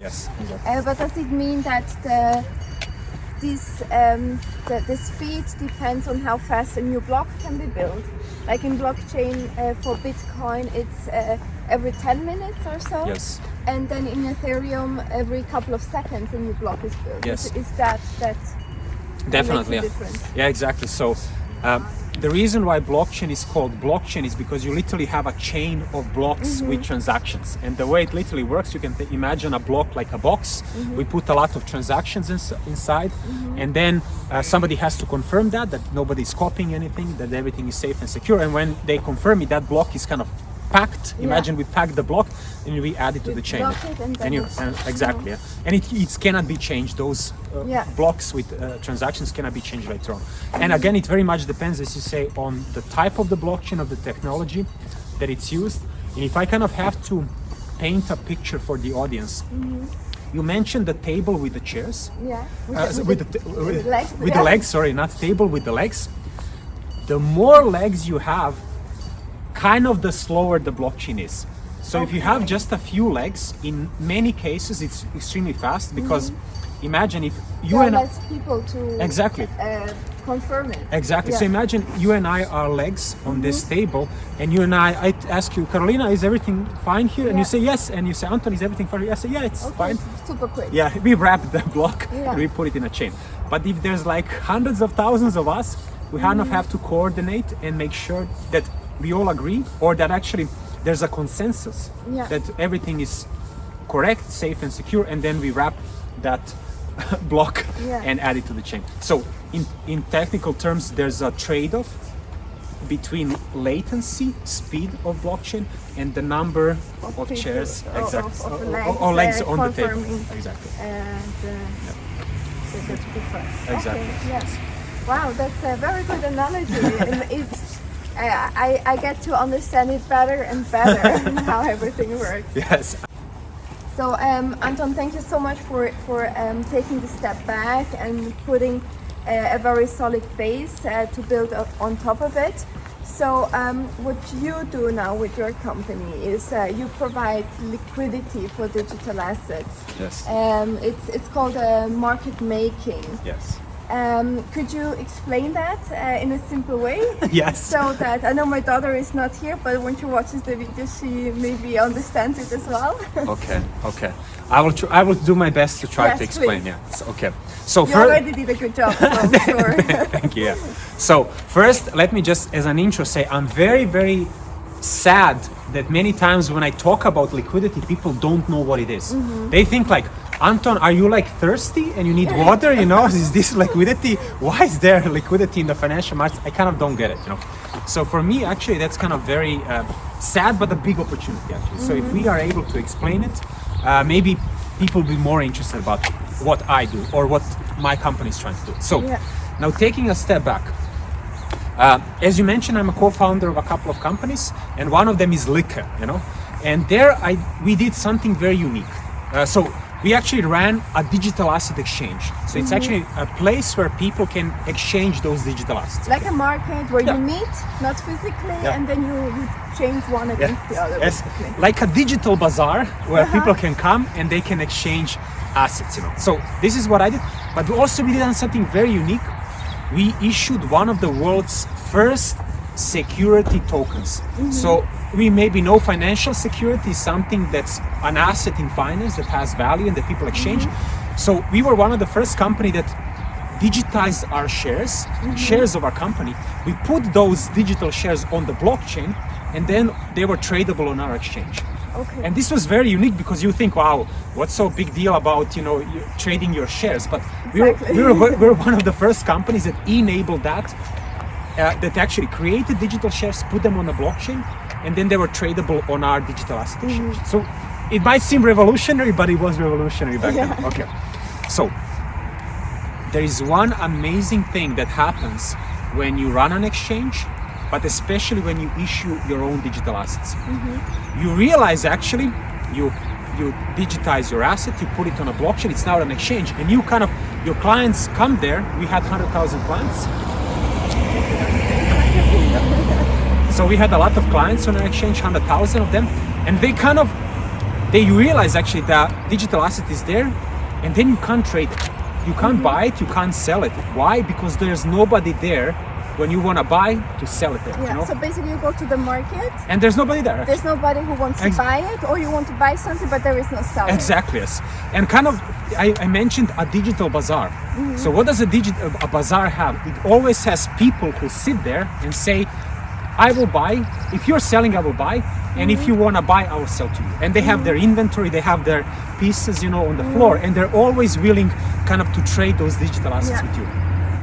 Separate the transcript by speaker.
Speaker 1: Yes, exactly.
Speaker 2: But does it mean that the speed depends on how fast a new block can be built? Like in blockchain for Bitcoin, it's every 10 minutes or so.
Speaker 1: Yes.
Speaker 2: And then in Ethereum, every couple of seconds a new block is built.
Speaker 1: Yes.
Speaker 2: Is that
Speaker 1: Definitely,
Speaker 2: makes a
Speaker 1: yeah.
Speaker 2: difference?
Speaker 1: Yeah, exactly. So the reason why blockchain is called blockchain is because you literally have a chain of blocks with transactions. And the way it literally works, you can imagine a block like a box. We put a lot of transactions inside, and then somebody has to confirm that nobody's copying anything, that everything is safe and secure. And when they confirm it, that block is kind of packed. Imagine we pack the block and we add it to the chain. Exactly, yeah. And it cannot be changed. Those blocks with transactions cannot be changed later on. And again, it very much depends, as you say, on the type of the blockchain, of the technology that it's used. And if I kind of have to paint a picture for the audience, you mentioned the table with the chairs.
Speaker 2: Yeah.
Speaker 1: With
Speaker 2: legs.
Speaker 1: The legs, sorry, not table, with the legs. The more legs you have, kind of the slower the blockchain is. So if you have just a few legs, in many cases it's extremely fast, because imagine if you
Speaker 2: there are
Speaker 1: and
Speaker 2: less people to
Speaker 1: exactly
Speaker 2: confirm it.
Speaker 1: Exactly.
Speaker 2: Yeah.
Speaker 1: So imagine you and I are legs on this table, and you and I ask you, Carolina, is everything fine here? And you say yes, and you say, Anton, is everything fine? I say, yeah, it's fine.
Speaker 2: Super quick.
Speaker 1: Yeah, we wrap the block
Speaker 2: Yeah.
Speaker 1: and we put it in a chain. But if there's like hundreds of thousands of us, we kind of have to coordinate and make sure that we all agree, or that actually there's a consensus that everything is correct, safe and secure, and then we wrap that block and add it to the chain. So in technical terms, there's a trade-off between latency, speed of blockchain, and the number of chairs, or legs on the table. Exactly.
Speaker 2: And so that's good for us.
Speaker 1: Exactly.
Speaker 2: Okay, yes. Wow, that's a very good analogy. And it's I get to understand it better and better how everything works.
Speaker 1: Yes.
Speaker 2: So Anton, thank you so much for taking the step back and putting a very solid base to build up on top of it. So what you do now with your company is you provide liquidity for digital assets.
Speaker 1: Yes.
Speaker 2: It's called market making.
Speaker 1: Yes.
Speaker 2: Could you explain that in a simple way?
Speaker 1: Yes.
Speaker 2: So that I know my daughter is not here, but when she watches the video, she maybe understands it as well.
Speaker 1: Okay. I will do my best to try to explain.
Speaker 2: Please.
Speaker 1: Yeah. So, okay. So
Speaker 2: You already did a good job, so I'm sure.
Speaker 1: Thank you. Yeah. So first, let me just, as an intro, say I'm very, very sad that many times when I talk about liquidity, people don't know what it is. They think like, Anton, are you like thirsty and you need water? You know, is this liquidity? Why is there liquidity in the financial markets? I kind of don't get it. You know, so for me, actually, that's kind of very sad, but a big opportunity actually. So if we are able to explain it, maybe people will be more interested about what I do or what my company is trying to do. So now taking a step back. As you mentioned, I'm a co-founder of a couple of companies, and one of them is Lykke, you know. And there we did something very unique. So we actually ran a digital asset exchange. So it's actually a place where people can exchange those digital assets.
Speaker 2: Like a market where you meet, not physically, and then you change one against the other.
Speaker 1: Yes,
Speaker 2: basically.
Speaker 1: like a digital bazaar where people can come and they can exchange assets, you know. So this is what I did. But also we did something very unique. We issued one of the world's first security tokens. So we maybe know financial security is something that's an asset in finance that has value and that people exchange. So we were one of the first company that digitized our shares, shares of our company. We put those digital shares on the blockchain, and then they were tradable on our exchange.
Speaker 2: Okay.
Speaker 1: And this was very unique because you think, wow, what's so big deal about, you know, trading your shares? But we were one of the first companies that enabled that, that actually created digital shares, put them on a blockchain, and then they were tradable on our digital asset exchange. So it might seem revolutionary, but it was revolutionary back then. Okay. So there is one amazing thing that happens when you run an exchange, but especially when you issue your own digital assets. You realize actually you digitize your asset, you put it on a blockchain, it's now an exchange, and you kind of, your clients come there. We had 100,000 clients. So we had a lot of clients on our exchange, 100,000 of them, and they kind of they realize actually that digital asset is there, and then you can't trade it. You can't buy it, you can't sell it. Why? Because there's nobody there when you want to buy to sell it there.
Speaker 2: Yeah,
Speaker 1: You know?
Speaker 2: so basically you go to the market,
Speaker 1: And there's nobody there.
Speaker 2: there's nobody who wants to buy it, or you want to buy something but there is no seller.
Speaker 1: Exactly, yes. And kind of, I mentioned a digital bazaar. So what does a bazaar have? It always has people who sit there and say, I will buy. If you're selling, I will buy. And if you want to buy, I will sell to you. And they have their inventory, they have their pieces, on the floor. And they're always willing kind of to trade those digital assets with you.